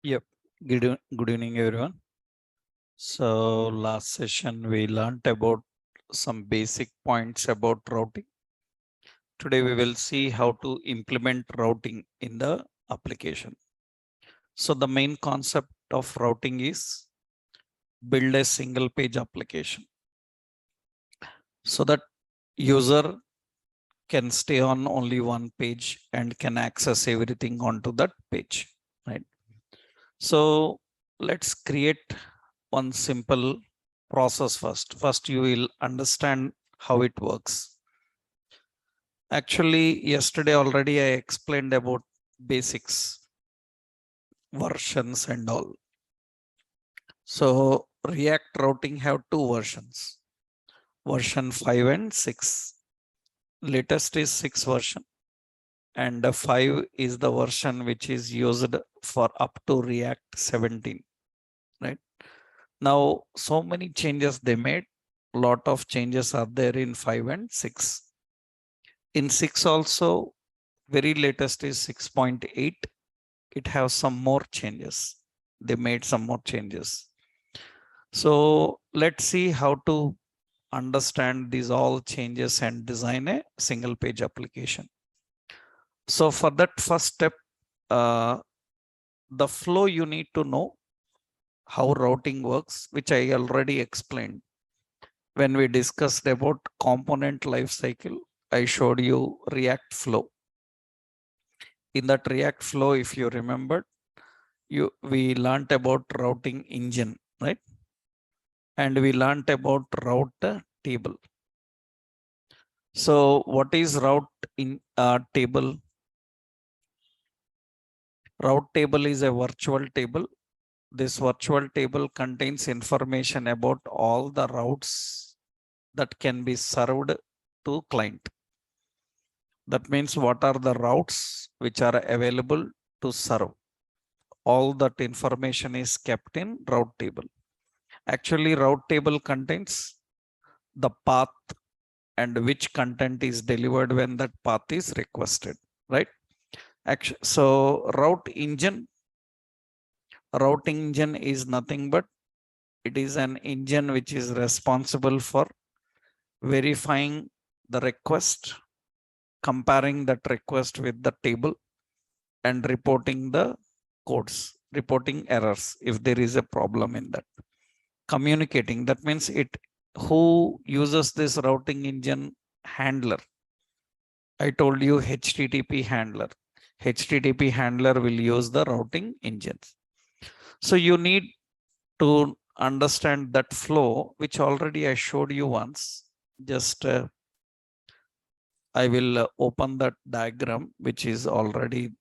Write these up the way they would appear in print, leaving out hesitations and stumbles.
Yep. Good evening, everyone. So last session we learned about some basic points about routing. Today we will see how to implement routing in the application. So the main concept of routing is build a single page application so that user can stay on only one page and can access everything onto that page, right? So let's create one simple process first. First, you will understand how it works. Actually, yesterday already I explained about basics, versions and all. So React routing have two versions, version 5 and 6. Latest is 6 version and 5 is the version which is used for up to React 17, right? Now, so many changes they made. Lot of changes are there in 5 and 6. In 6 also, very latest is 6.8. It has some more changes. They made some more changes. So let's see how to understand these all changes and design a single page application. So for that first step, the flow you need to know how routing works, which I already explained. When we discussed about component lifecycle, I showed you React flow. In that React flow, if you remember, we learned about routing engine, right? And we learned about route table. So what is route in table? Route table is a virtual table. This virtual table contains information about all the routes that can be served to client. That means what are the routes which are available to serve. All that information is kept in route table. Actually, route table contains the path and which content is delivered when that path is requested, right? So routing engine is nothing but it is an engine which is responsible for verifying the request, comparing that request with the table and reporting the codes, reporting errors if there is a problem in that. Communicating, that means who uses this routing engine? Handler. I told you HTTP handler. HTTP handler will use the routing engines. So you need to understand that flow, which already I showed you once. Just I will open that diagram, which is already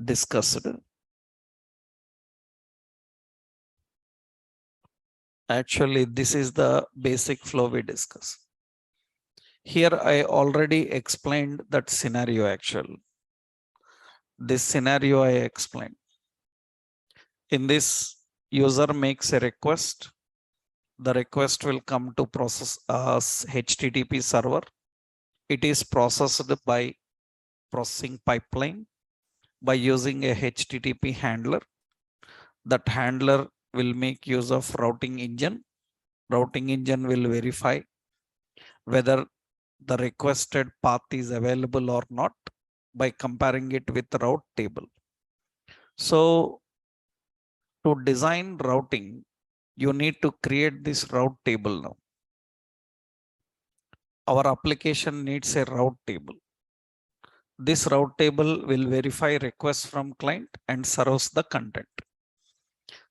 discussed. Actually, this is the basic flow we discuss. Here I already explained that scenario actual. This scenario I explained. In this, user makes a request. The request will come to process as HTTP server. It is processed by processing pipeline by using a HTTP handler. That handler will make use of routing engine. Routing engine will verify whether the requested path is available or not by comparing it with route table. So to design routing, you need to create this route table now. Our application needs a route table. This route table will verify requests from client and serves the content.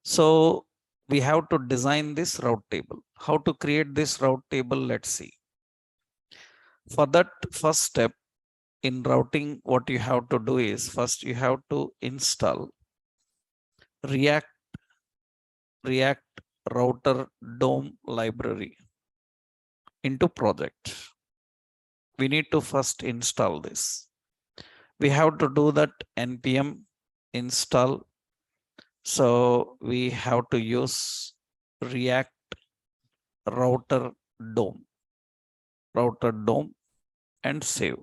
So we have to design this route table. How to create this route table? Let's see. For that first step in routing, what you have to do is first you have to install React router DOM library into project. We need to first install this. We have to do that npm install. So we have to use React router DOM and save.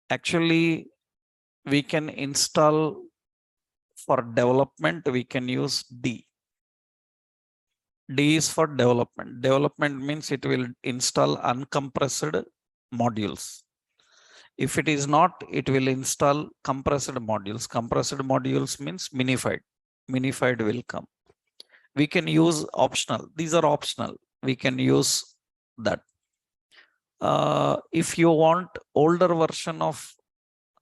Actually, We can install for development, we can use D. D is for development. Development means it will install uncompressed modules. If it is not, it will install compressed modules. Compressed modules means minified. Minified will come. We can use optional. These are optional. We can use that. If you want older version of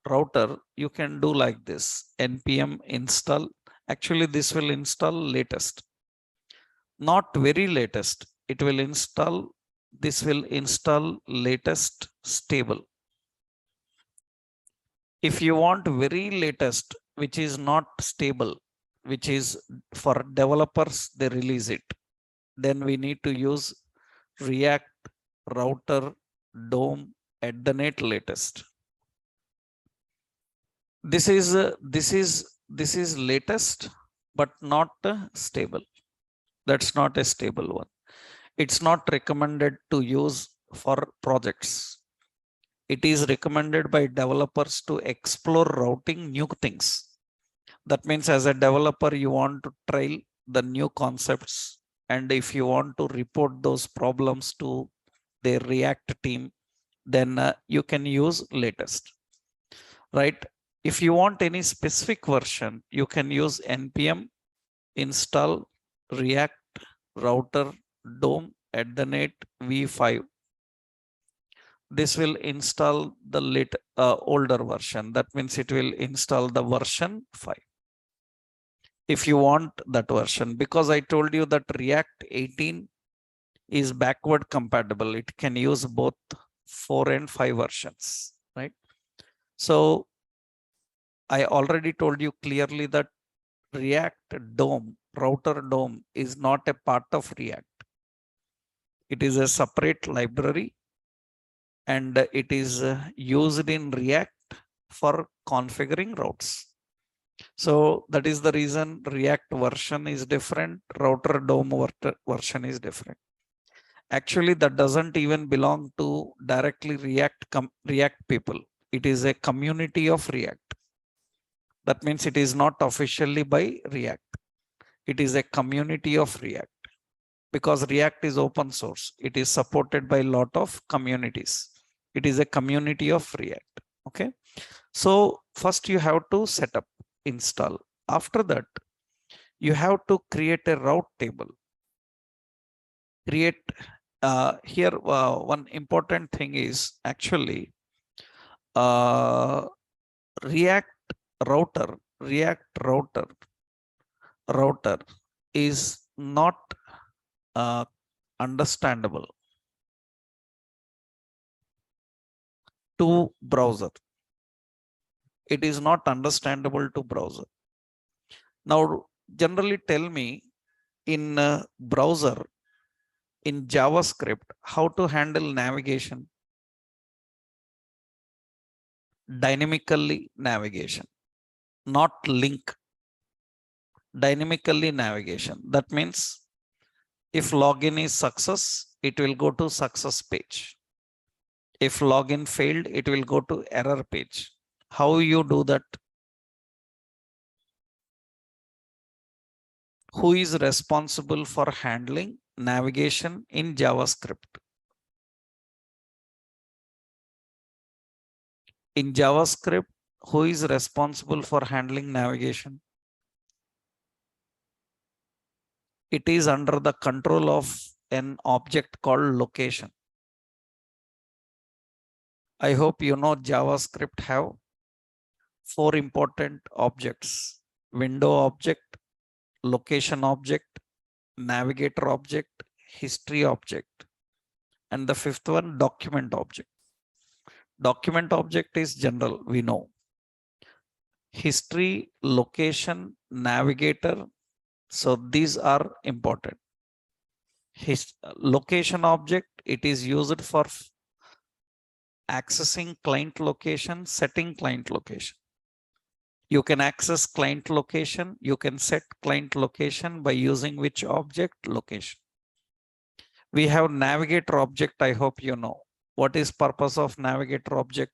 router, you can do like this: npm install. Actually, this will install latest, not very latest. It will install, this will install latest stable. If you want very latest, which is not stable, which is for developers, they release it, then we need to use React router DOM @ latest. This is latest, but not stable. That's not a stable one. It's not recommended to use for projects. It is recommended by developers to explore routing new things. That means as a developer, you want to trial the new concepts. And if you want to report those problems to the React team, then you can use latest, right? If you want any specific version, you can use npm install React router DOM @ v5. This will install the older version. That means it will install the version 5. If you want that version, because I told you that React 18 is backward compatible. It can use both 4 and 5 versions, right? So I already told you clearly that React DOM, router DOM, is not a part of React. It is a separate library, and it is used in React for configuring routes. So that is the reason React version is different, router DOM version is different. Actually, that doesn't even belong to directly React people. It is a community of React. That means it is not officially by React. It is a community of React, because React is open source. It is supported by a lot of communities. It is a community of React. Okay. So first you have to set up, install. After that, you have to create a route table. Create here one important thing is actually React router is not understandable to browser. It is not understandable to browser. Now, generally tell me in browser, in JavaScript, how to handle navigation. Dynamically navigation, not link. Dynamically navigation. That means if login is success, it will go to success page. If login failed, it will go to error page. How you do that? Who is responsible for handling navigation in JavaScript? In JavaScript, who is responsible for handling navigation? It is under the control of an object called location. I hope you know JavaScript have 4 important objects: window object, location object, navigator object, history object, and the 5th one, document object. Document object is general, we know. History, location, navigator, so these are important. His location object, it is used for accessing client location, setting client location. You can access client location, you can set client location by using which object? Location. We have navigator object, I hope you know. What is purpose of navigator object?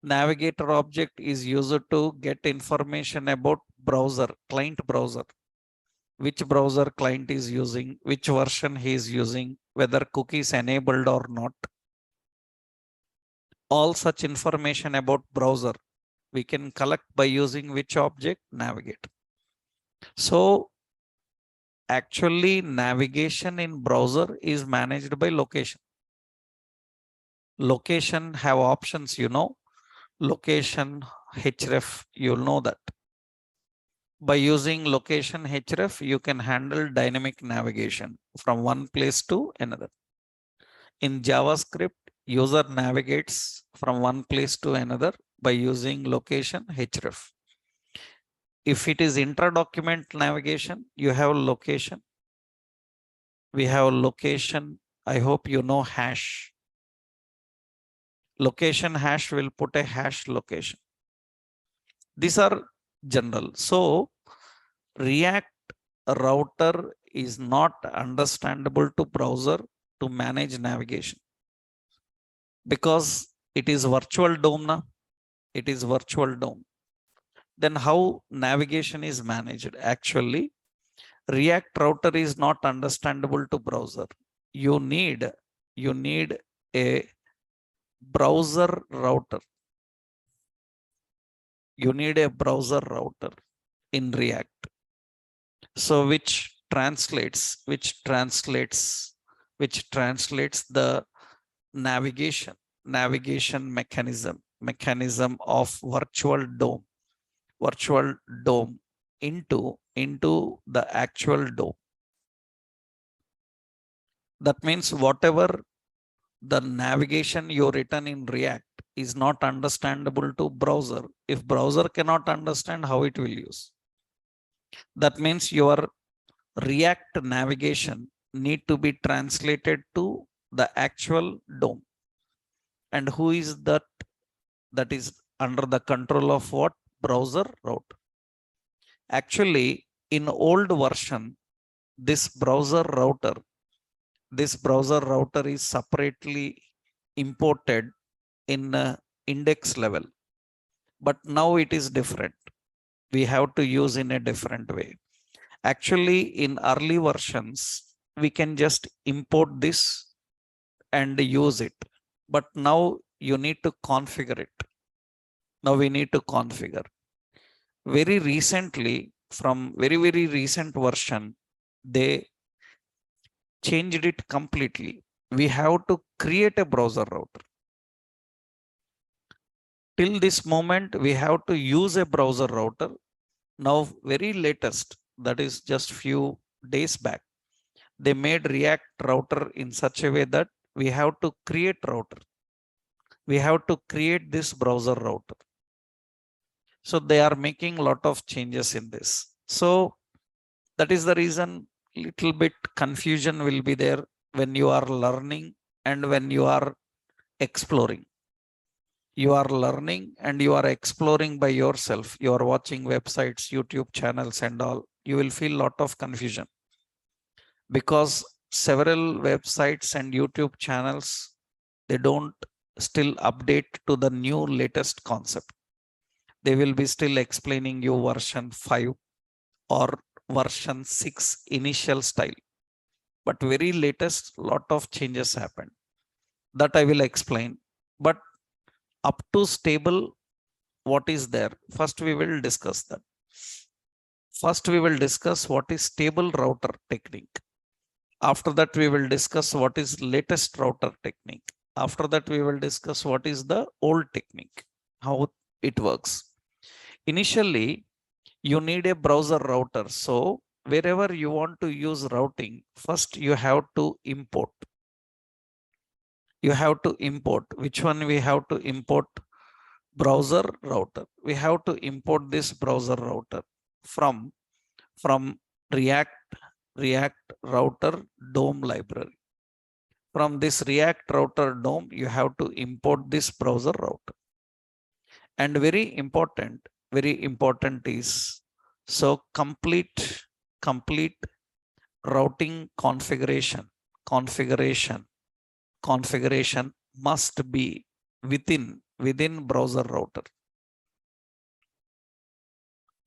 Navigator object is used to get information about browser, client browser, which browser client is using, which version he is using, whether cookies enabled or not. All such information about browser we can collect by using which object? Navigate. So actually navigation in browser is managed by location. Location have options, location href, you'll know that. By using location href, you can handle dynamic navigation from one place to another. In JavaScript, user navigates from one place to another by using location href. If it is intra-document navigation, you have location. We have location. I hope you know hash. Location hash will put a hash location. These are general. So React router is not understandable to browser to manage navigation because it is virtual DOM now. It is virtual DOM. Then how navigation is managed? Actually, React router is not understandable to browser. You need a browser router. You need a browser router in React. So which translates the navigation mechanism of virtual DOM into the actual DOM. That means whatever the navigation you written in React is not understandable to browser. If browser cannot understand, how it will use? That means your React navigation need to be translated to the actual DOM. And who is that? That is under the control of what? Browser router. Actually, in old version, this browser router is separately imported in index level. But now it is different. We have to use in a different way. Actually, in early versions, we can just import this and use it. But now you need to configure it. Now we need to configure. Very recently, from very recent version, they changed it completely. We have to create a browser router. Till this moment, we have to use a browser router. Now, very latest, that is just few days back, they made React router in such a way that we have to create router. We have to create this browser router. So they are making a lot of changes in this. So that is the reason little bit confusion will be there when you are learning and when you are exploring. You are learning and you are exploring by yourself. You are watching websites, YouTube channels and all. You will feel a lot of confusion because several websites and YouTube channels, they don't still update to the new latest concept. They will be still explaining you version 5 or version 6 initial style. But very latest, lot of changes happened. That I will explain. But up to stable, what is there? First, we will discuss that. First, we will discuss what is stable router technique. After that, we will discuss what is latest router technique. After that, we will discuss what is the old technique, how it works. Initially, you need a browser router. So wherever you want to use routing, first you have to import. You have to import. Which one we have to import? Browser router. We have to import this browser router from React router DOM library. From this React router DOM, you have to import this browser router. And very important is, so complete routing configuration must be within within browser router.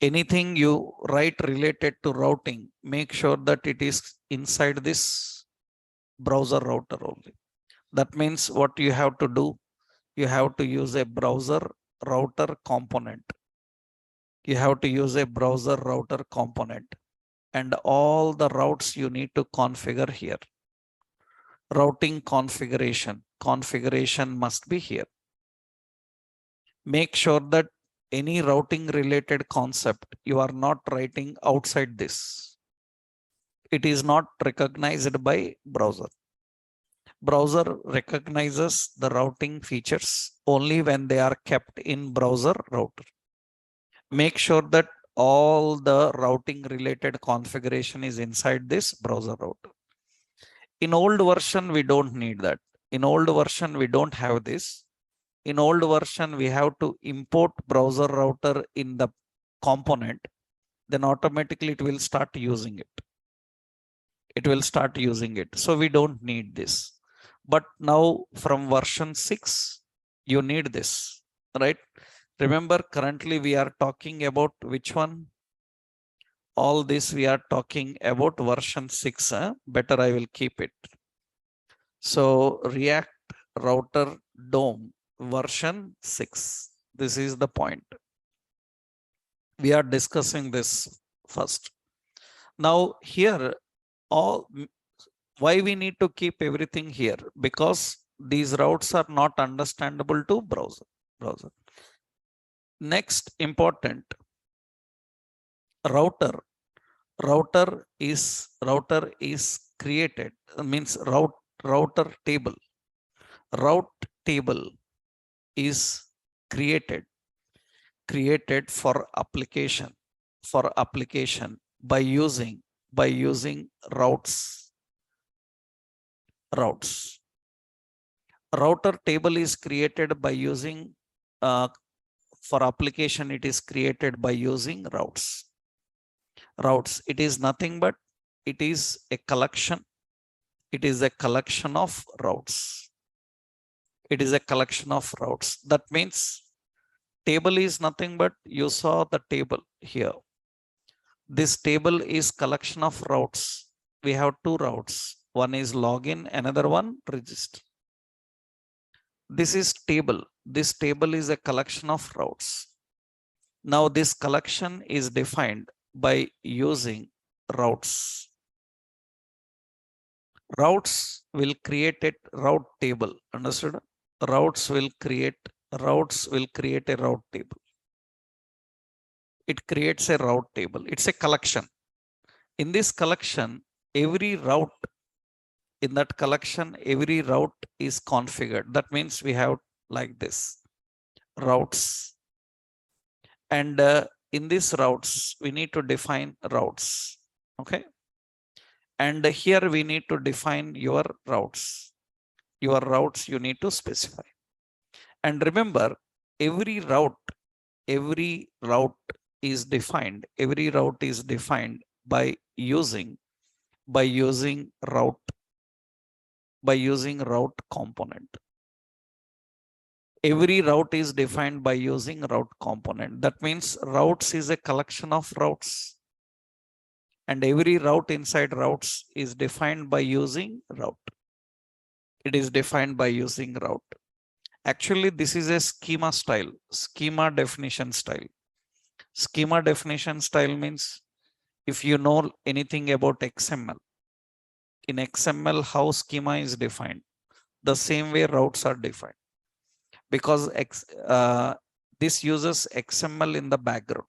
Anything you write related to routing, make sure that it is inside this browser router only. That means what you have to do, you have to use a browser router component. You have to use a browser router component, and all the routes you need to configure here. Routing configuration must be here. Make sure that any routing related concept you are not writing outside this. It is not recognized by browser. Browser recognizes the routing features only when they are kept in browser router. Make sure that all the routing related configuration is inside this browser router. In old version, we don't need that. In old version, we don't have this. In old version, we have to import browser router in the component. Then automatically it will start using it. It will start using it. So we don't need this. But now from version 6, you need this, right? Remember, currently we are talking about which one? All this we are talking about version 6. Better I will keep it. So React Router DOM version 6. This is the point. We are discussing this first. Now here, why we need to keep everything here? Because these routes are not understandable to browser. Next important, router is created, means router table. Route table is created for application by using routes. Router table is created by using for application, it is created by using routes. It is nothing but it is a collection. It is a collection of routes. It is a collection of routes. That means table is nothing but, you saw the table here. This table is collection of routes. We have two routes. One is login, another one register. This is table. This table is a collection of routes. Now this collection is defined by using routes. Routes will create a route table. Understood? Routes will create a route table. It creates a route table. It's a collection. In this collection, every route in that collection, every route is configured. That means we have like this routes. And in these routes, we need to define routes. Okay. And here we need to define your routes. Your routes you need to specify. And remember, every route is defined. Every route is defined by using route component. Every route is defined by using route component. That means routes is a collection of routes. And every route inside routes is defined by using route. It is defined by using route. Actually, this is a schema style, schema definition style. Schema definition style means, if you know anything about XML, in XML, how schema is defined, the same way routes are defined. Because this uses XML in the background.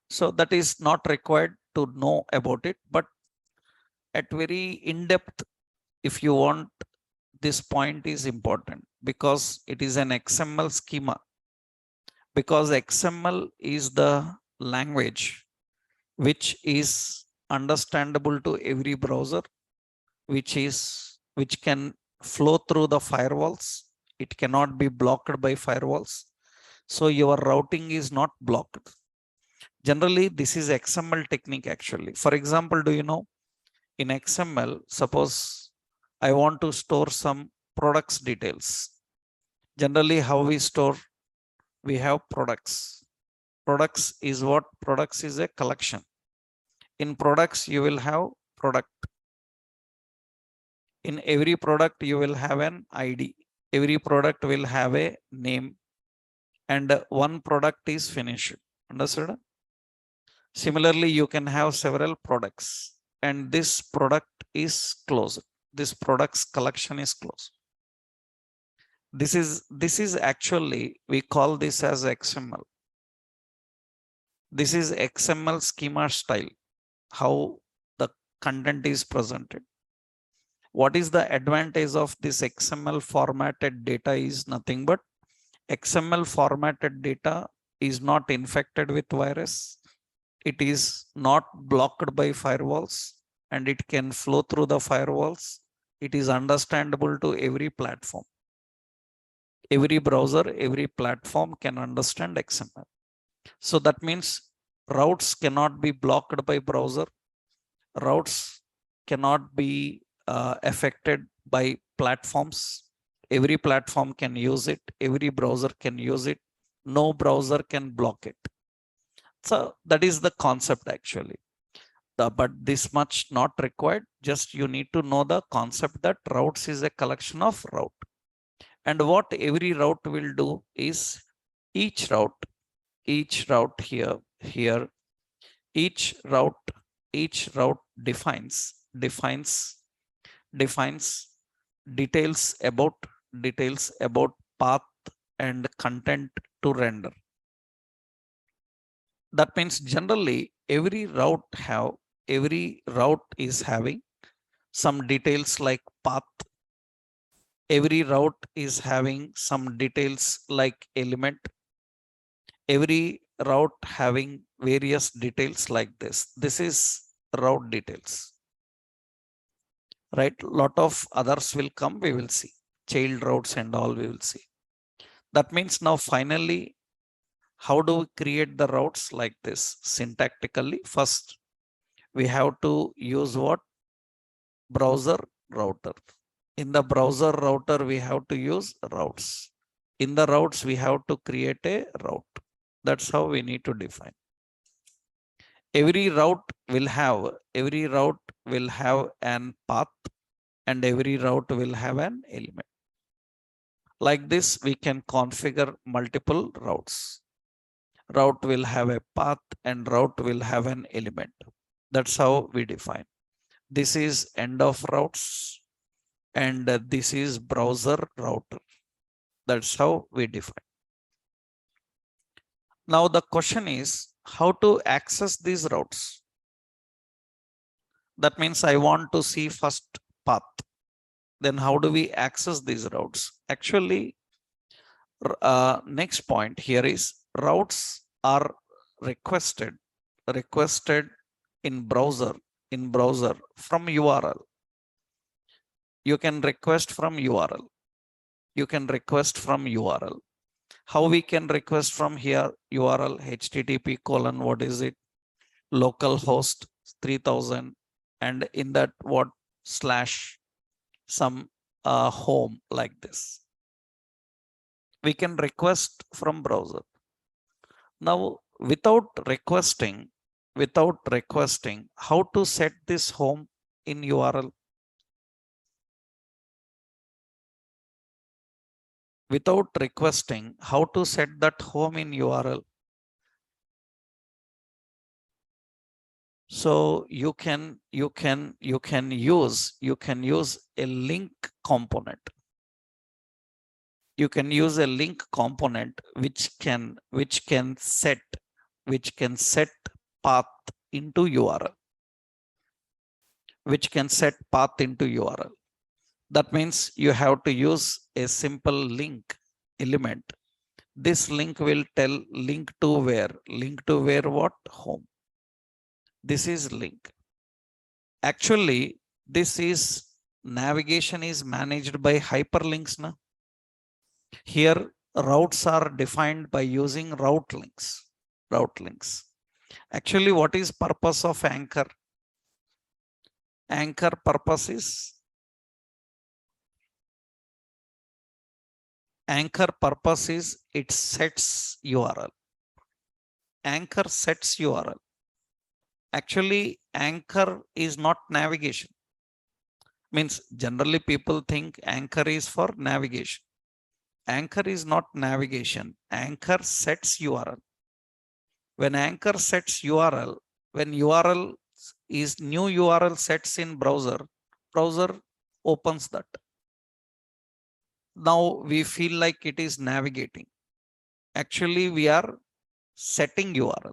So that is not required to know about it, but at very in-depth, if you want, this point is important because it is an XML schema. Because XML is the language which is understandable to every browser, which can flow through the firewalls. It cannot be blocked by firewalls. So your routing is not blocked. Generally, this is XML technique actually. For example, do you know, in XML, suppose I want to store some products details. Generally, how we store? We have products. Products is what? Products is a collection. In products, you will have product. In every product, you will have an ID. Every product will have a name. And one product is finished. Understood? Similarly, you can have several products. And this product is closed. This products collection is closed. This is actually, we call this as XML. This is XML schema style, how the content is presented. What is the advantage of this XML formatted data is nothing but XML formatted data is not infected with virus. It is not blocked by firewalls and it can flow through the firewalls. It is understandable to every platform. Every browser, every platform can understand XML. So that means routes cannot be blocked by browser. Routes cannot be affected by platforms. Every platform can use it. Every browser can use it. No browser can block it. So that is the concept actually. But this much not required. Just you need to know the concept that routes is a collection of route. And what every route will do is each route here, each route defines details about path and content to render. That means generally every route is having some details like path. Every route is having some details like element. Every route having various details like this. This is route details. Right? Lot of others will come. We will see child routes and all we will see. That means now finally, how do we create the routes like this syntactically? First, we have to use what? Browser router. In the browser router, we have to use routes. In the routes, we have to create a route. That's how we need to define. Every route will have an path and every route will have an element. Like this, we can configure multiple routes. Route will have a path and route will have an element. That's how we define. This is end of routes and this is browser router. That's how we define. Now the question is how to access these routes. That means I want to see first path. Then how do we access these routes? Actually, next point here is routes are requested in browser from URL. You can request from URL. How we can request from here? URL http:// what is it? Localhost 3000 and in that what / some home like this. We can request from browser. Now without requesting, how to set this home in URL? Without requesting, how to set that home in URL? So you can use a link component. You can use a link component which can set path into URL. That means you have to use a simple link element. This link will tell link to where? Link to where what? Home. This is link. Actually, this is navigation is managed by hyperlinks. Na? Here, routes are defined by using route links. Actually, what is purpose of anchor? Anchor purpose is Anchor purpose is it sets URL. Anchor sets URL. Actually, anchor is not navigation. Means generally people think anchor is for navigation. Anchor is not navigation. Anchor sets URL. When anchor sets URL, when URL is new URL sets in browser, browser opens that. Now we feel like it is navigating. Actually, we are setting URL.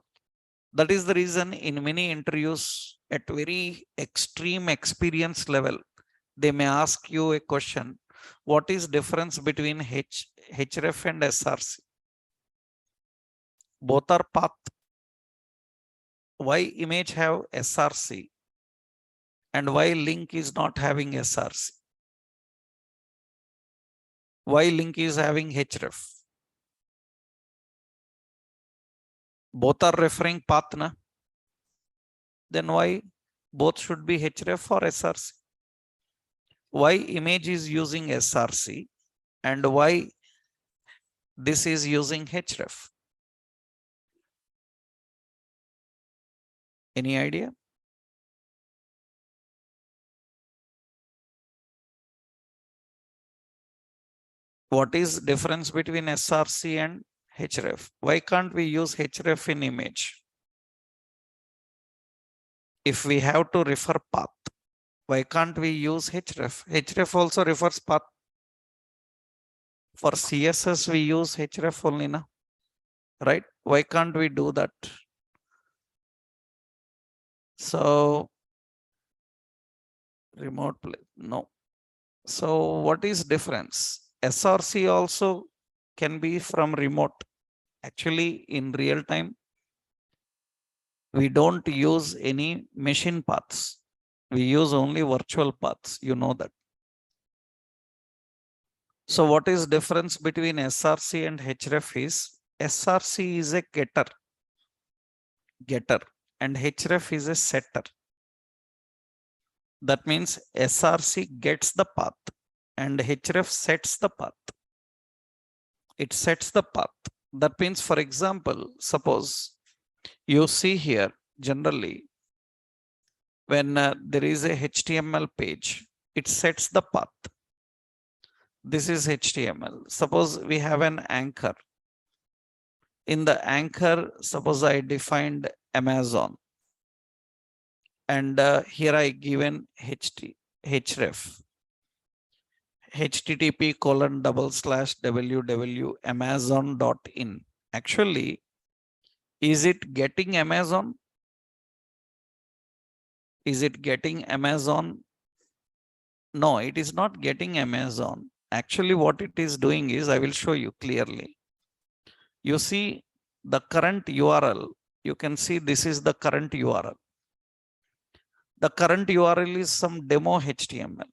That is the reason in many interviews at very extreme experience level, they may ask you a question. What is difference between href and SRC? Both are path. Why image have SRC and why link is not having SRC? Why link is having href? Both are referring path, na? Then why both should be href or SRC? Why image is using SRC and why this is using href? Any idea? What is difference between SRC and href? Why can't we use href in image? If we have to refer path, why can't we use href? Href also refers path. For CSS, we use href only, na? Right? Why can't we do that? So, remote play, no. So, what is difference? SRC also can be from remote. Actually, in real time, we don't use any machine paths. We use only virtual paths. You know that. So what is difference between SRC and href is SRC is a getter, and href is a setter. That means SRC gets the path and href sets the path. It sets the path. That means, for example, suppose you see here generally when there is a HTML page, it sets the path. This is HTML. Suppose we have an anchor. In the anchor, suppose I defined Amazon. And here I given href. http://www.amazon.in. Actually, is it getting Amazon? Is it getting Amazon? No, it is not getting Amazon. Actually, what it is doing is, I will show you clearly. You see the current URL. You can see this is the current URL. The current URL is some demo HTML.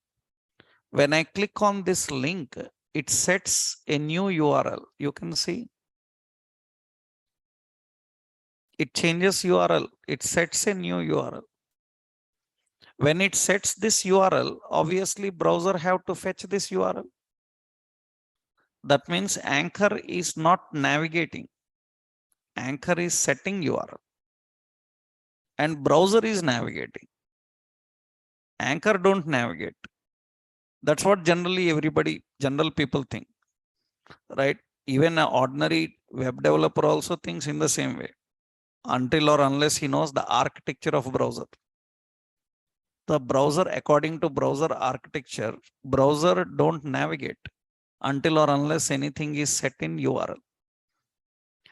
When I click on this link, it sets a new URL. You can see it changes URL. It sets a new URL. When it sets this URL, obviously browser have to fetch this URL. That means anchor is not navigating. Anchor is setting URL. And browser is navigating. Anchor don't navigate. That's what general people think, right? Even an ordinary web developer also thinks in the same way, until or unless he knows the architecture of browser. The browser, according to browser architecture, browser don't navigate until or unless anything is set in URL.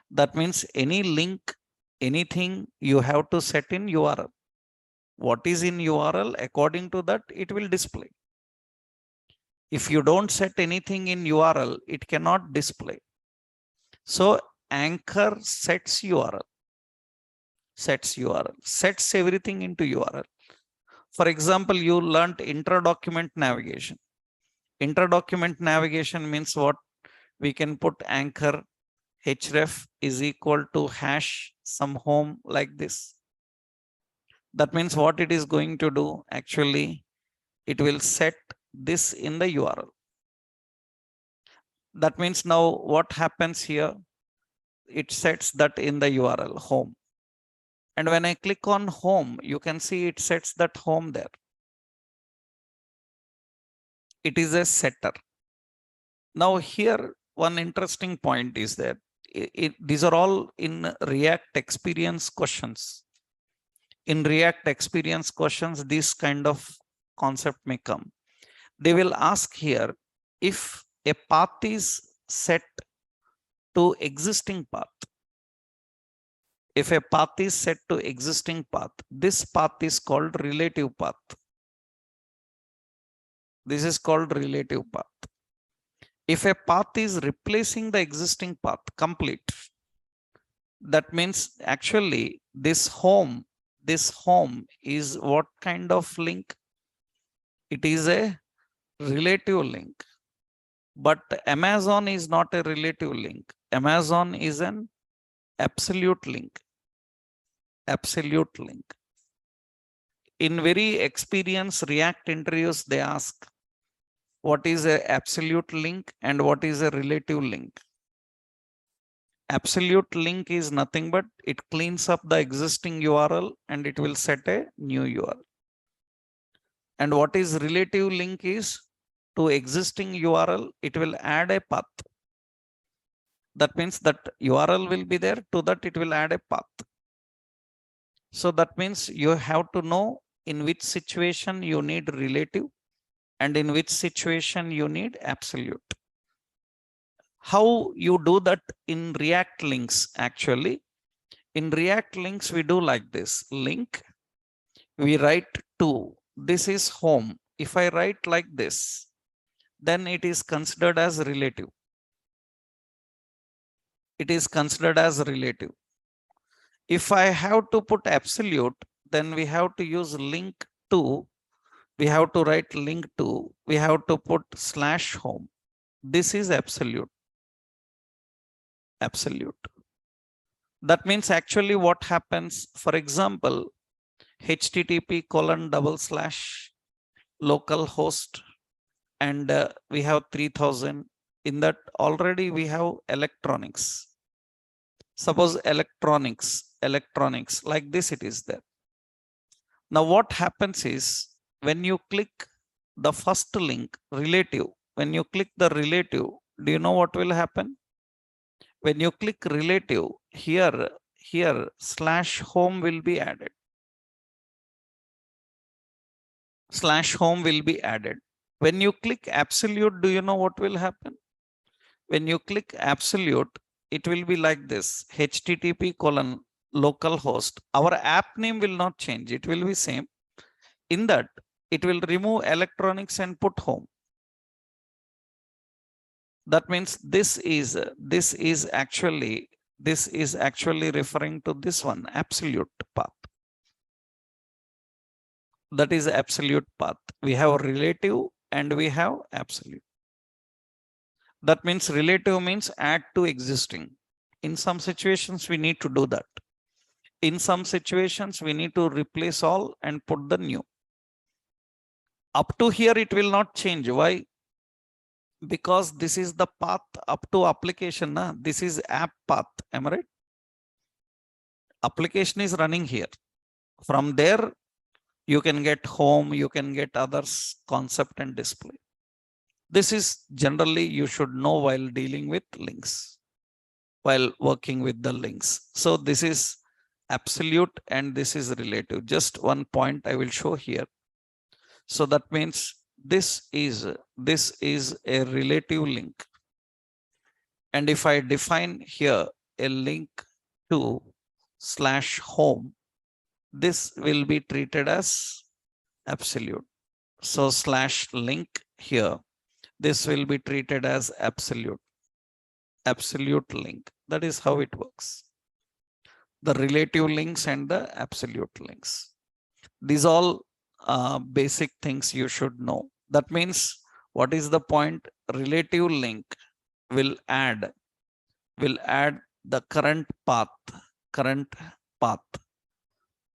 That means any link, anything you have to set in URL. What is in URL, according to that, it will display. If you don't set anything in URL, it cannot display. So anchor sets URL, sets everything into URL. For example, you learned inter-document navigation. Inter-document navigation means what? We can put anchor href is equal to hash some home like this. That means what it is going to do, actually, it will set this in the URL. That means now what happens here? It sets that in the URL home. And when I click on home, you can see it sets that home there. It is a setter. Now here, one interesting point is that these are all in React experience questions. In React experience questions, this kind of concept may come. They will ask here, if a path is set to existing path, if a path is set to existing path, this path is called relative path. This is called relative path. If a path is replacing the existing path complete, that means actually this home is what kind of link? It is a relative link. But Amazon is not a relative link. Amazon is an absolute link. Absolute link. In very experienced React interviews, they ask what is an absolute link and what is a relative link. Absolute link is nothing but it cleans up the existing URL and it will set a new URL. And what is relative link is to existing URL, it will add a path. That means that URL will be there, to that it will add a path. So that means you have to know in which situation you need relative and in which situation you need absolute. How you do that in React links? Actually, in React links, we do like this. Link, we write to, this is home. If I write like this, then it is considered as relative. It is considered as relative. If I have to put absolute, then we have to use link to, we have to write link to, we have to put /home. This is absolute. Absolute. That means actually what happens, for example, http:// localhost, and we have 3000. In that already we have electronics. Suppose electronics like this, it is there. Now what happens is when you click the first link, relative, when you click the relative, do you know what will happen? When you click relative, here /home will be added. /home will be added. When you click absolute, do you know what will happen? When you click absolute, it will be like this, http://localhost. Our app name will not change. It will be same. In that, it will remove electronics and put home. That means this is actually referring to this one, absolute path. That is absolute path. We have relative and we have absolute. That means relative means add to existing. In some situations, we need to do that. In some situations, we need to replace all and put the new. Up to here, it will not change. Why? Because this is the path up to application. This is app path. Am I right? Application is running here. From there, you can get home, you can get others, concept and display. This is generally you should know while dealing with links, while working with the links. So this is absolute and this is relative. Just one point I will show here. So that means this is a relative link. And if I define here a link to /home, this will be treated as absolute. So /link here, this will be treated as absolute link. That is how it works. The relative links and the absolute links. These all basic things you should know. That means what is the point? Relative link will add the current path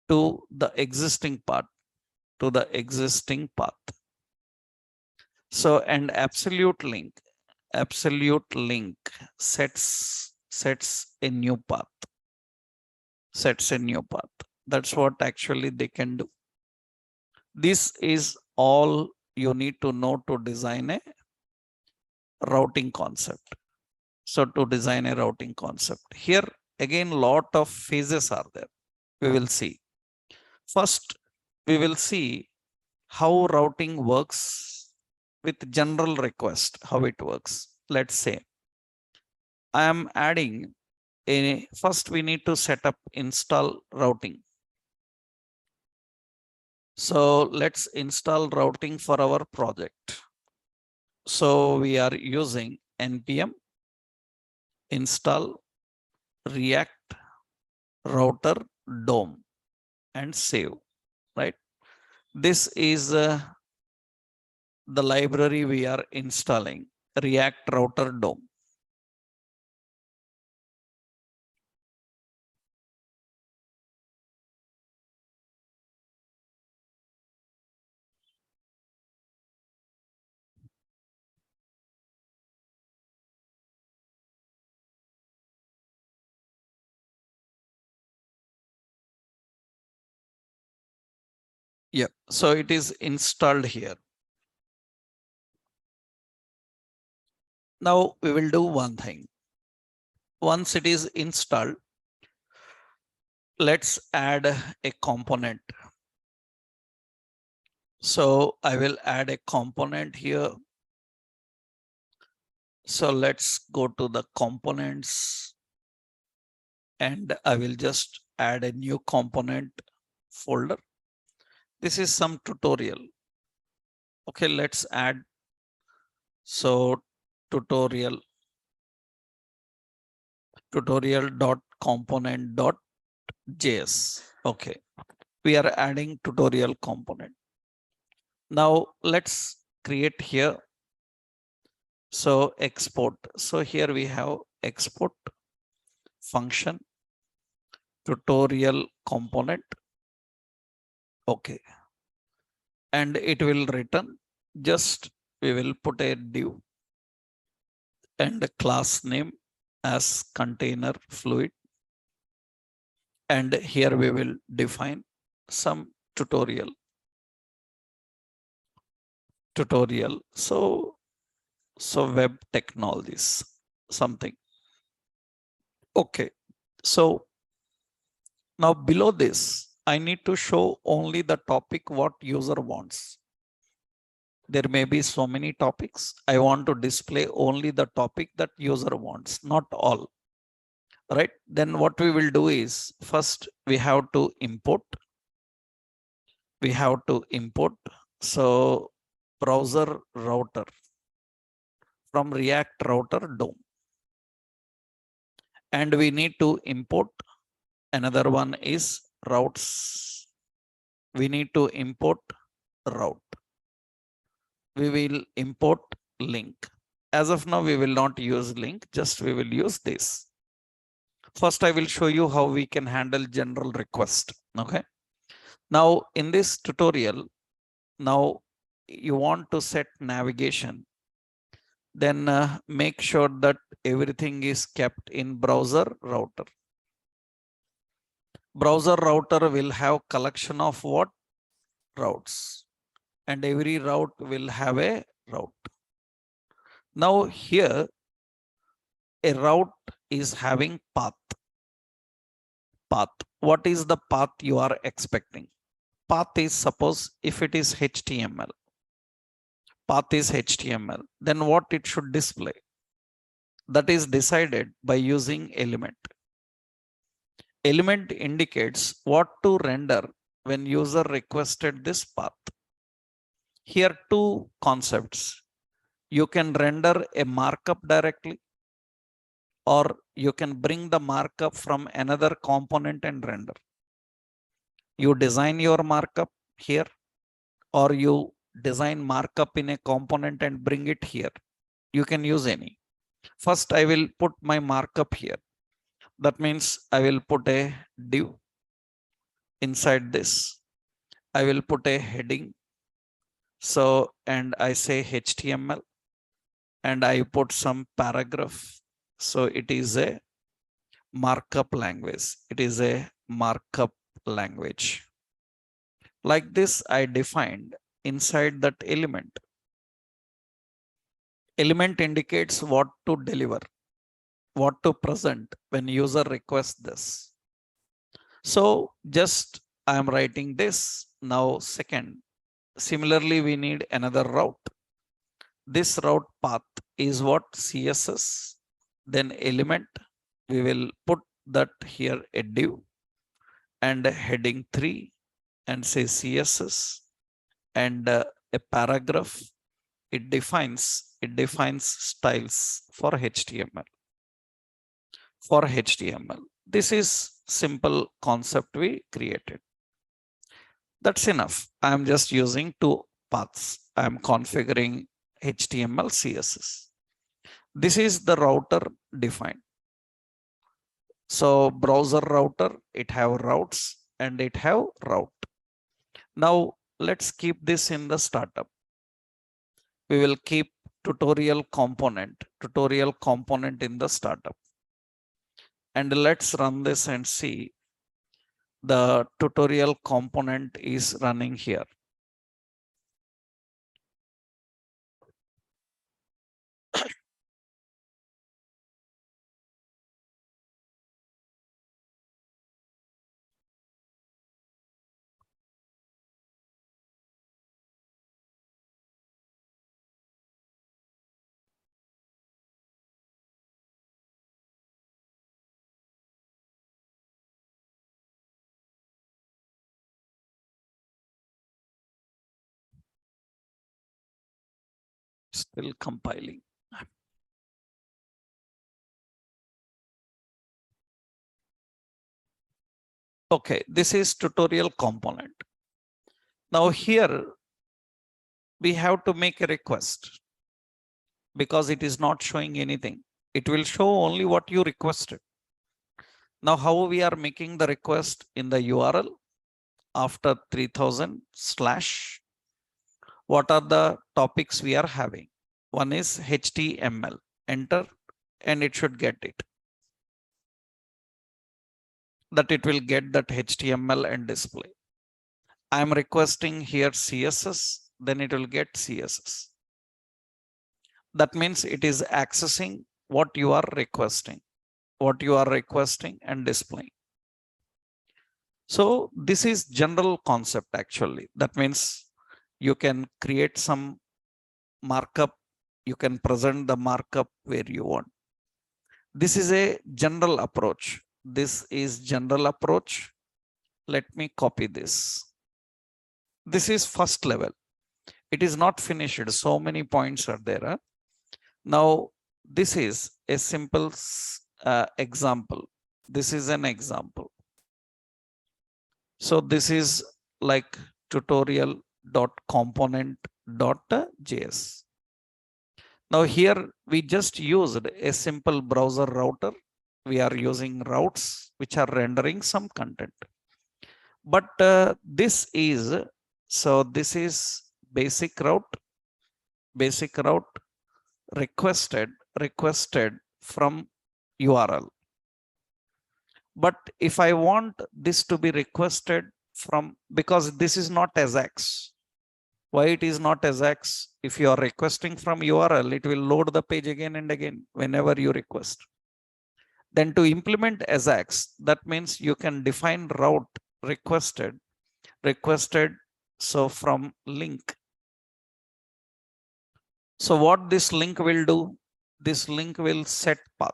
to the existing path, So, and absolute link absolute link sets a new path. Sets a new path. That's what actually they can do. This is all you need to know to design a routing concept. So to design a routing concept here, again, lot of phases are there. We will see. First, we will see how routing works with general request, how it works. Let's say I am adding first we need to set up install routing. So let's install routing for our project. So we are using npm install react router DOM and save, right? This is the library we are installing, react router DOM. Yeah, so it is installed here. Now we will do one thing. Once it is installed, let's add a component. So I will add a component here. So let's go to the components and I will just add a new component folder. This is some tutorial. Okay, let's add. So tutorial.component.js. Okay, we are adding tutorial component. Now let's create here. So export. So here we have export function tutorial component. Okay, and it will return, just we will put a div and a class name as container fluid, and here we will define some tutorial. So web technologies, something. Okay, so now below this I need to show only the topic what user wants. There may be so many topics. I want to display only the topic that user wants, not all. Right? Then what we will do is first we have to import. So browser router from React router DOM. And we need to import another one is routes. We need to import route. We will import link. As of now, we will not use link, just we will use this. First, I will show you how we can handle general request. Okay. Now in this tutorial, now you want to set navigation, then make sure that everything is kept in browser router. Browser router will have collection of what? Routes, and every route will have a route. Now here a route is having path. What is the path you are expecting? Path is, suppose if it is HTML, path is HTML, then what it should display? That is decided by using element. Element indicates what to render when user requested this path. Here two concepts. You can render a markup directly, or you can bring the markup from another component and render. You design your markup here, or you design markup in a component and bring it here. You can use any. First, I will put my markup here. That means I will put a div. Inside this, I will put a heading. So, and I say HTML, and I put some paragraph. So it is a markup language. It is a markup language. Like this, I defined inside that element. Element indicates what to deliver, what to present when user requests this. So just I am writing this now. Second, similarly, we need another route. This route path is what CSS, then element. We will put that here a div and a heading 3 and say CSS and a paragraph. It defines styles for HTML. For HTML, this is simple concept we created. That's enough. I'm just using two paths. I'm configuring HTML, CSS. This is the router defined. So browser router, it have routes and it have route. Now let's keep this in the startup. We will keep tutorial component in the startup. And let's run this and see the tutorial component is running here. Still compiling. Okay, this is tutorial component. Now here we have to make a request because it is not showing anything. It will show only what you requested. Now how we are making the request in the URL after 3000 slash, what are the topics we are having? One is HTML, enter, and it should get it. That it will get that HTML and display. I am requesting here CSS, then it will get CSS. That means it is accessing what you are requesting and displaying. So this is general concept actually. That means you can create some markup, you can present the markup where you want. This is a general approach. This is general approach. Let me copy this. This is first level. It is not finished. So many points are there. Huh? Now, this is a simple example. This is an example. So this is like tutorial.component.js. Now here we just used a simple browser router. We are using routes which are rendering some content. But this is basic route requested from URL. But if I want this to be requested from, because this is not AJAX. Why it is not AJAX? If you are requesting from URL, it will load the page again and again whenever you request. Then to implement AJAX, that means you can define route requested. So from link. So what this link will do? This link will set path.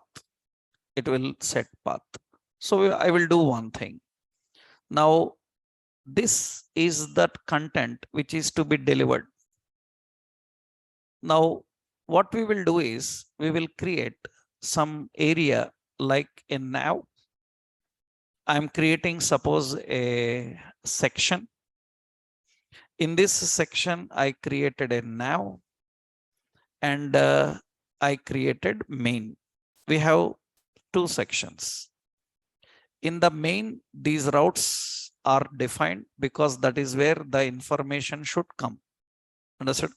It will set path. So I will do one thing. Now, this is that content which is to be delivered. Now, what we will do is we will create some area like a nav. I'm creating, suppose, a section. In this section, I created a nav and I created main. We have two sections. In the main, these routes are defined because that is where the information should come. Understood?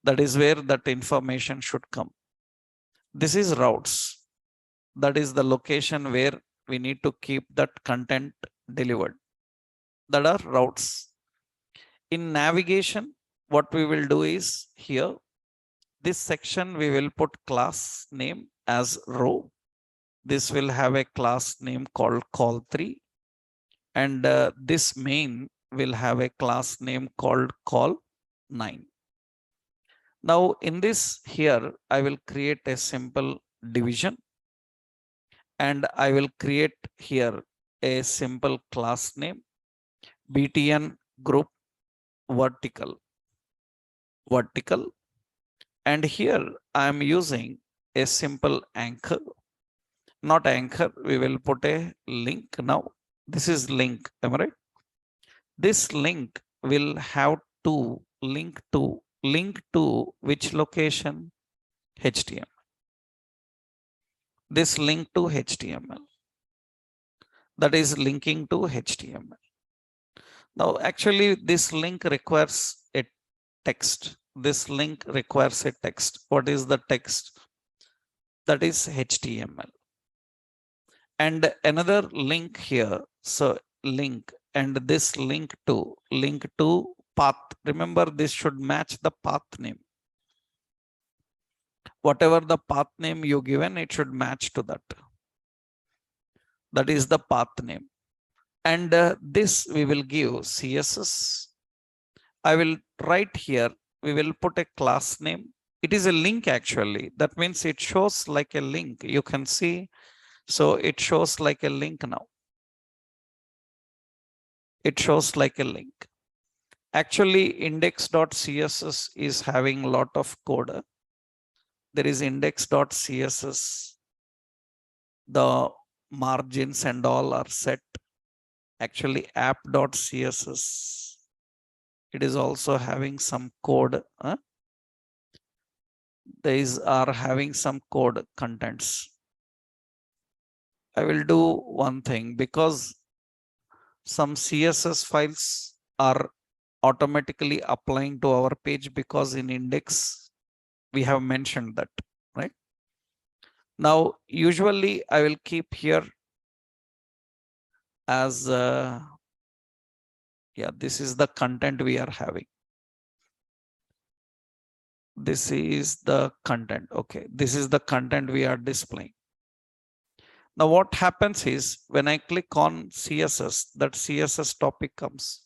That is where that information should come. This is routes. That is the location where we need to keep that content delivered. That are routes. In navigation, what we will do is here, this section we will put class name as row. This will have a class name called call3, and this main will have a class name called call9. Now in this here, I will create a simple division, and I will create here a simple class name, btn group vertical. And here I am using a simple anchor, not anchor, we will put a link now. This is link, am I right? This link will have to link to which location? HTML. This link to HTML. That is linking to HTML. Now, actually, this link requires a text. This link requires a text. What is the text? That is HTML. And another link here. So link, and this link to path. Remember, this should match the path name. Whatever the path name you given, it should match to that. That is the path name. And this we will give CSS. I will write here, we will put a class name. It is a link actually. That means it shows like a link. You can see. So it shows like a link now. It shows like a link. Actually, index.css is having a lot of code. There is index.css. The margins and all are set. Actually, app.css. It is also having some code. These are having some code contents. I will do one thing, because some CSS files are automatically applying to our page, because in index we have mentioned that, right? Now, usually I will keep here as this is the content we are having. This is the content. Okay, this is the content we are displaying. Now what happens is, when I click on CSS, that CSS topic comes.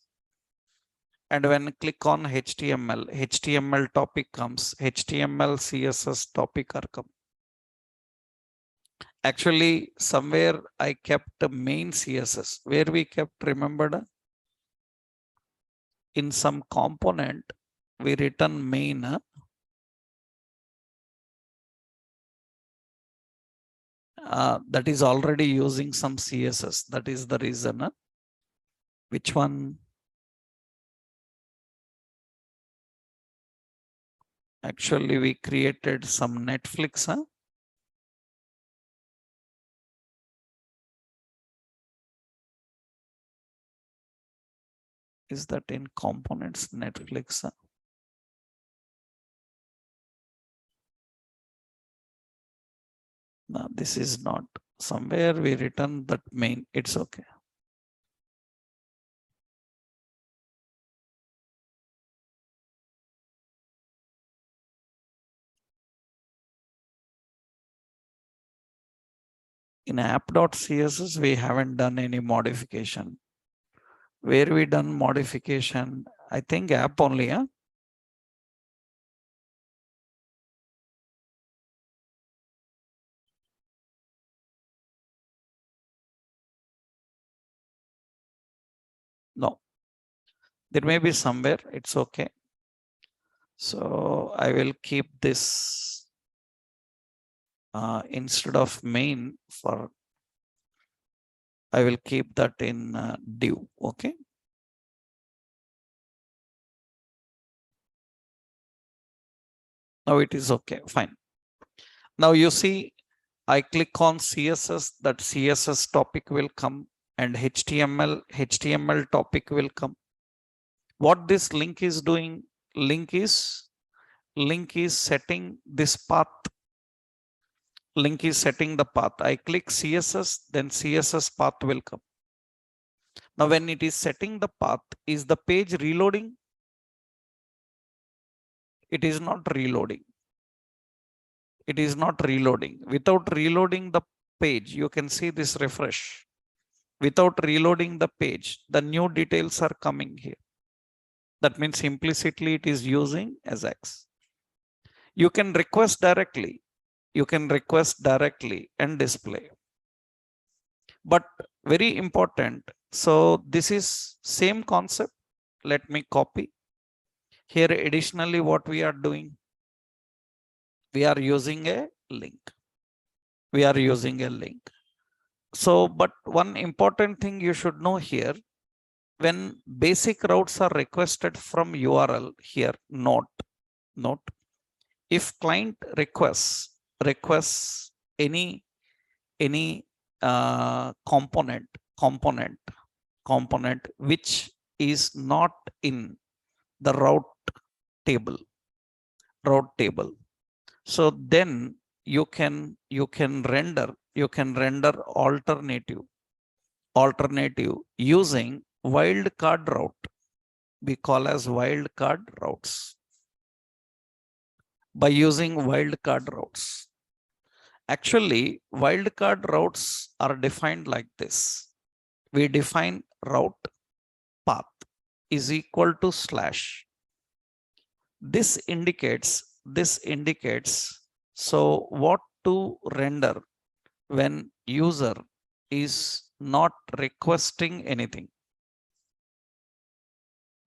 And when I click on HTML, HTML topic comes, HTML CSS topic are come. Actually, somewhere I kept the main CSS. Where we kept, remembered? In some component, we written main. That is already using some CSS. That is the reason. Which one? Actually, we created some Netflix. Is that in components Netflix? No, this is not. Somewhere we written that main. It's okay. In app.css, we haven't done any modification. Where we done modification? I think app only. No, there may be somewhere. It's okay. So I will keep this instead of main, for I will keep that in div. Okay. Now it is okay. Fine. Now you see, I click on CSS, that CSS topic will come, and HTML topic will come. What this link is doing? Link is link is setting this path. Link is setting the path. I click CSS, then CSS path will come. Now, when it is setting the path, is the page reloading? It is not reloading. It is not reloading. Without reloading the page, you can see this refresh. Without reloading the page, the new details are coming here. That means implicitly it is using as X. You can request directly. You can request directly and display. But very important. So this is same concept. Let me copy. Here additionally what we are doing, we are using a link. We are using a link. So, but one important thing you should know here, when basic routes are requested from URL here, note, if client requests any component which is not in the route table. So then you can render alternative using wildcard route. We call as wildcard routes. By using wildcard routes. Actually, wildcard routes are defined like this. We define route path is equal to /. This indicates so what to render when user is not requesting anything,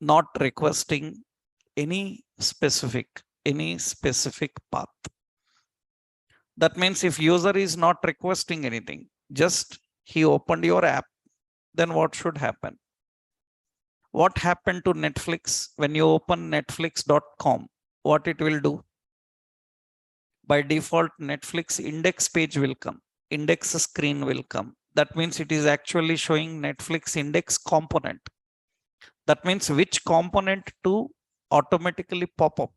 not requesting any specific path. That means if user is not requesting anything, just he opened your app, then what should happen? What happened to Netflix when you open netflix.com? What it will do? By default, Netflix index page will come. Index screen will come. That means it is actually showing Netflix index component. That means which component to automatically pop up,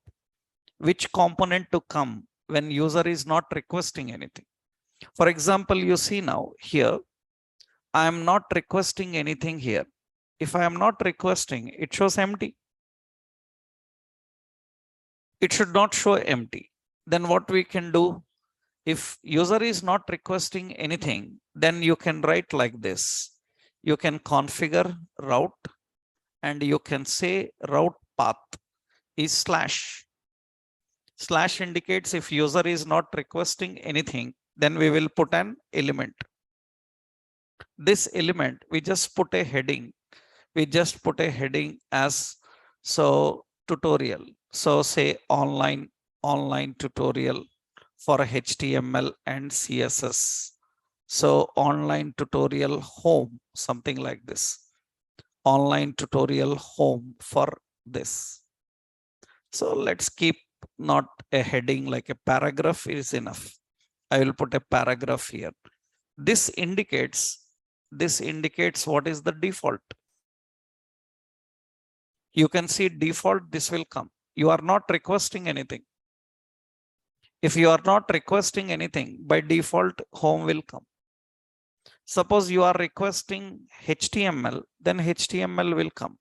which component to come when user is not requesting anything. For example, you see now here, I am not requesting anything here. If I am not requesting, it shows empty. It should not show empty. Then what we can do, if user is not requesting anything, then you can write like this. You can configure route and you can say route path is /. / indicates if user is not requesting anything, then we will put an element. This element, we just put a heading. We just put a heading as so tutorial. So say online tutorial for HTML and CSS. So online tutorial home, something like this. Online tutorial home for this. So let's keep not a heading, like a paragraph is enough. I will put a paragraph here. This indicates what is the default. You can see default, this will come. You are not requesting anything. If you are not requesting anything, by default, home will come. Suppose you are requesting HTML, then HTML will come.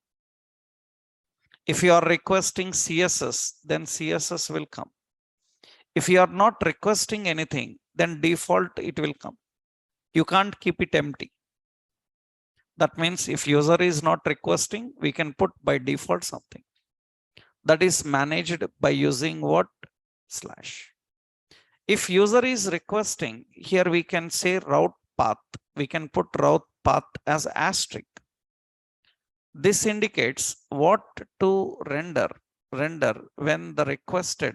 If you are requesting CSS, then CSS will come. If you are not requesting anything, then default it will come. You can't keep it empty. That means if user is not requesting, we can put by default something. That is managed by using what? /. If user is requesting, here we can say route path. We can put route path as asterisk. This indicates what to render when the requested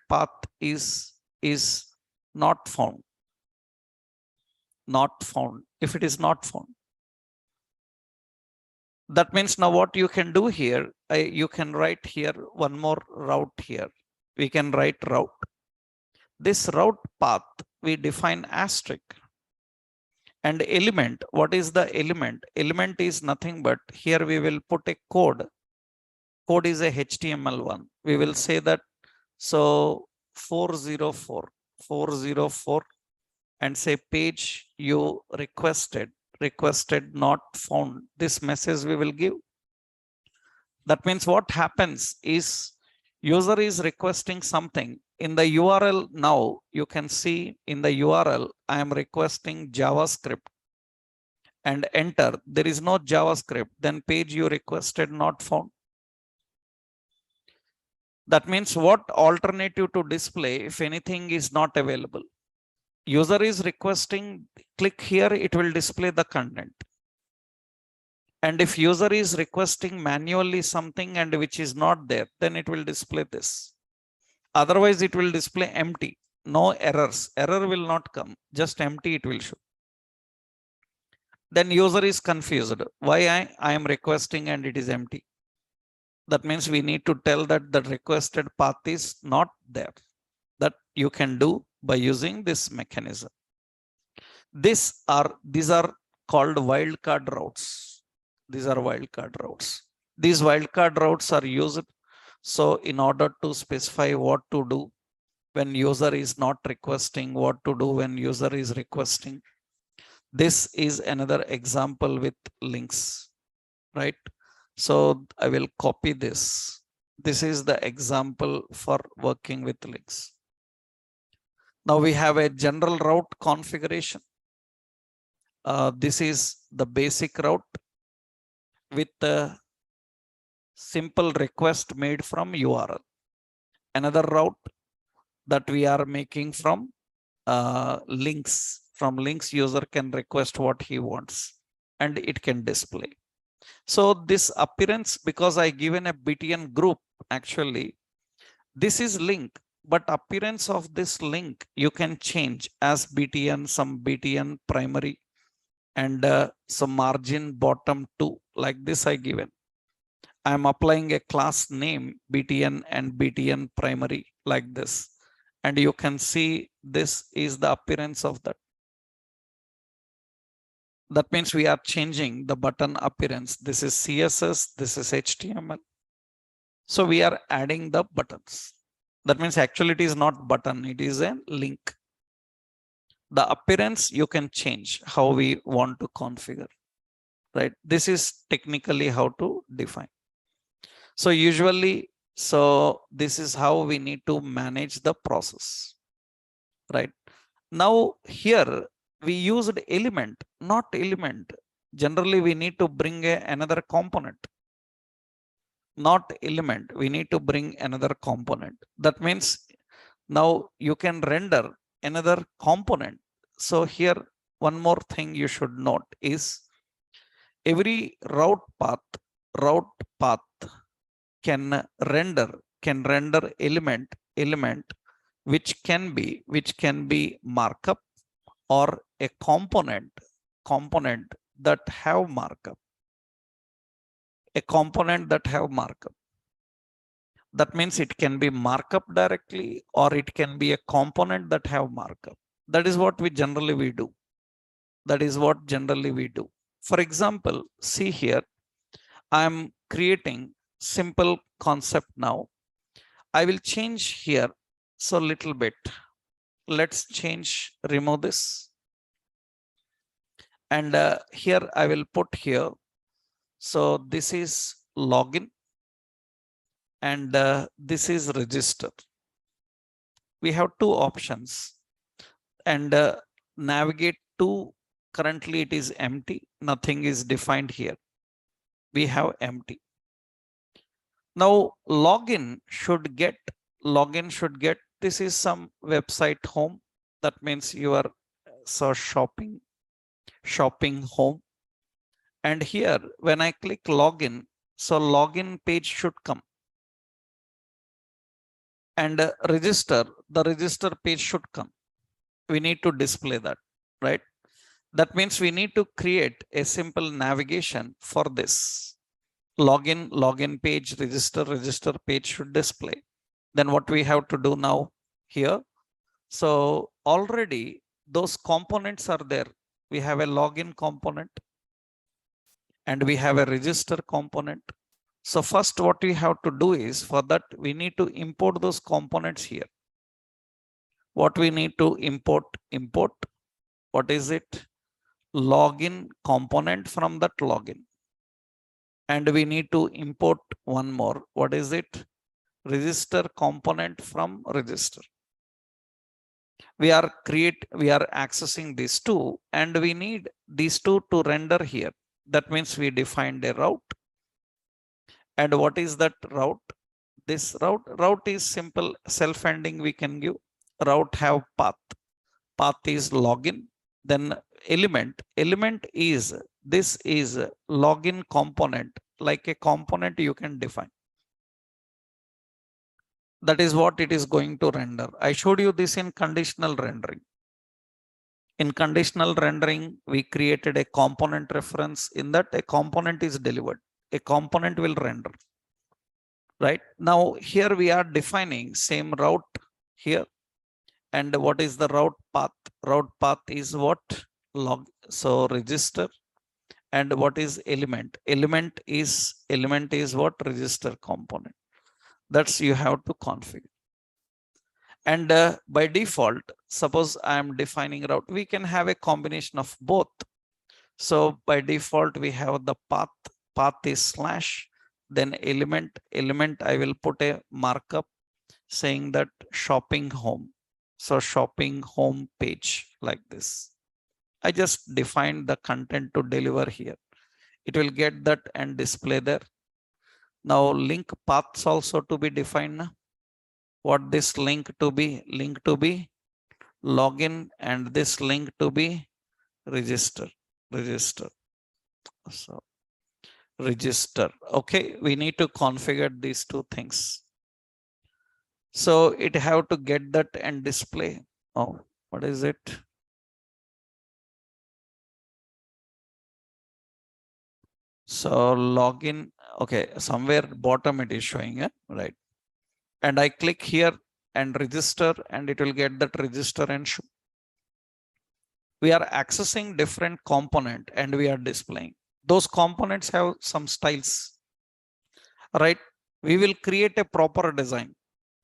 path is not found. If it is not found. That means now what you can do here, you can write here one more route here. We can write route. This route path, we define asterisk. And element, what is the element? Element is nothing but here we will put a code. Code is a HTML one. We will say that So 404 and say page you requested not found. This message we will give. That means what happens is user is requesting something in the URL. Now you can see in the URL, I am requesting JavaScript and enter. There is no JavaScript. Then page you requested not found. That means what alternative to display if anything is not available. User is requesting, click here, it will display the content. And if user is requesting manually something and which is not there, then it will display this. Otherwise, it will display empty, no errors. Error will not come, just empty it will show. Then user is confused. Why I am requesting and it is empty. That means we need to tell that the requested path is not there. That you can do by using this mechanism. These are called wildcard routes. These are wildcard routes. These wildcard routes are used so in order to specify what to do when user is not requesting, what to do when user is requesting. This is another example with links, right? So I will copy this. This is the example for working with links. Now we have a general route configuration. This is the basic route with the simple request made from URL. Another route that we are making from links. From links, user can request what he wants and it can display. So this appearance, because I given a BTN group, actually, this is link, but appearance of this link you can change as BTN, some BTN primary and some margin bottom 2, like this I given. I am applying a class name BTN and BTN primary like this. And you can see this is the appearance of that. That means we are changing the button appearance. This is CSS, this is HTML. So we are adding the buttons. That means actually it is not button, it is a link. The appearance you can change how we want to configure, right? This is technically how to define. So usually, so this is how we need to manage the process, right? Now here we used element, not element. Generally, we need to bring another component, not element. We need to bring another component. That means now you can render another component. So here, one more thing you should note is every route path can render element which can be markup or a component that have markup. A component that have markup. That means it can be markup directly or it can be a component that have markup. That is what we generally do. That is what generally we do. For example, see here, I am creating simple concept now. I will change here. So little bit. Let's change, remove this. And here I will put here. So this is login and this is register. We have two options and navigate to, currently it is empty. Nothing is defined here. We have empty. Now login should get, this is some website home. That means you are shopping home. And here when I click login, so login page should come. And register, the register page should come. We need to display that, right? That means we need to create a simple navigation for this. Login page, register page should display. Then what we have to do now here. So already those components are there. We have a login component and we have a register component. So first what we have to do is, for that we need to import those components here. What we need to import, what is it? Login component from that login. And we need to import one more. What is it? Register component from register. We are accessing these two, and we need these two to render here. That means we defined a route. And what is that route? This route is simple, self-ending. We can give route have path. Path is login. Then element is, this is login component, like a component you can define. That is what it is going to render. I showed you this in conditional rendering. In conditional rendering, we created a component reference. In that, a component is delivered. A component will render. Right now, here we are defining same route here. And what is the route path? Route path is what? Log. So register. And what is element? Element is what? Register component. That's you have to configure. And by default, suppose I am defining route, we can have a combination of both. So by default, we have the path. Path is slash, then element. I will put a markup saying that shopping home. So shopping home page, like this. I just defined the content to deliver here. It will get that and display there. Now link paths also to be defined. What this link to be? Link to be login, and this link to be register. So register. Okay, we need to configure these two things. So it have to get that and display. Oh, what is it? So login. Okay, somewhere bottom it is showing, right? And I click here and register, and it will get that register and show. We are accessing different component and we are displaying. Those components have some styles, right? We will create a proper design.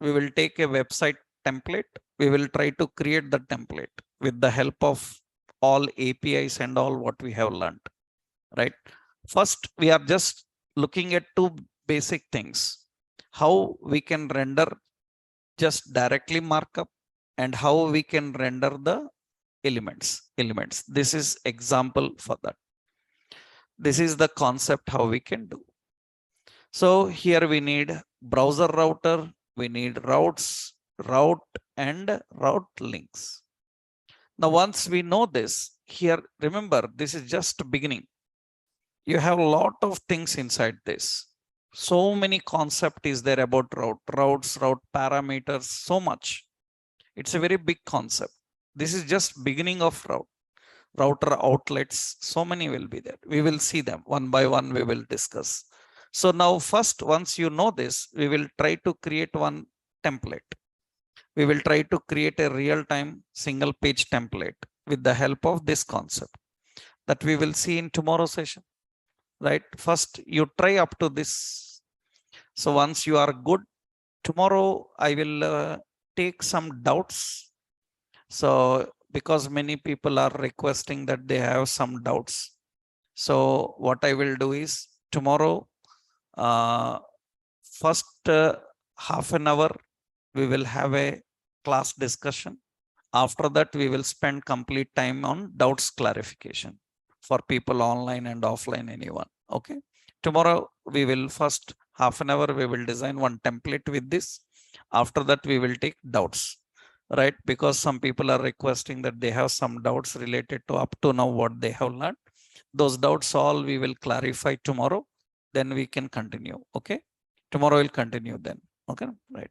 We will take a website template. We will try to create the template with the help of all APIs and all what we have learned, right? First, we are just looking at two basic things: how we can render just directly markup, and how we can render the elements. This is example for that. This is the concept how we can do. So here we need browser router, we need routes, route and route links. Now, once we know this, here, remember, this is just beginning. You have a lot of things inside this. So many concept is there about routes, route parameters, so much. It's a very big concept. This is just beginning of router outlets. So many will be there. We will see them one by one. We will discuss. So now first, once you know this, we will try to create one template. We will try to create a real-time single page template with the help of this concept that we will see in tomorrow's session, right? First, you try up to this. So once you are good, tomorrow I will take some doubts. So because many people are requesting that they have some doubts. So what I will do is tomorrow, first half an hour, we will have a class discussion. After that, we will spend complete time on doubts clarification for people online and offline, anyone. Okay. Tomorrow, we will first half an hour, we will design one template with this. After that, we will take doubts, right? Because some people are requesting that they have some doubts related to up to now what they have learned. Those doubts all we will clarify tomorrow. Then we can continue. Okay. Tomorrow we'll continue then. Okay. Right.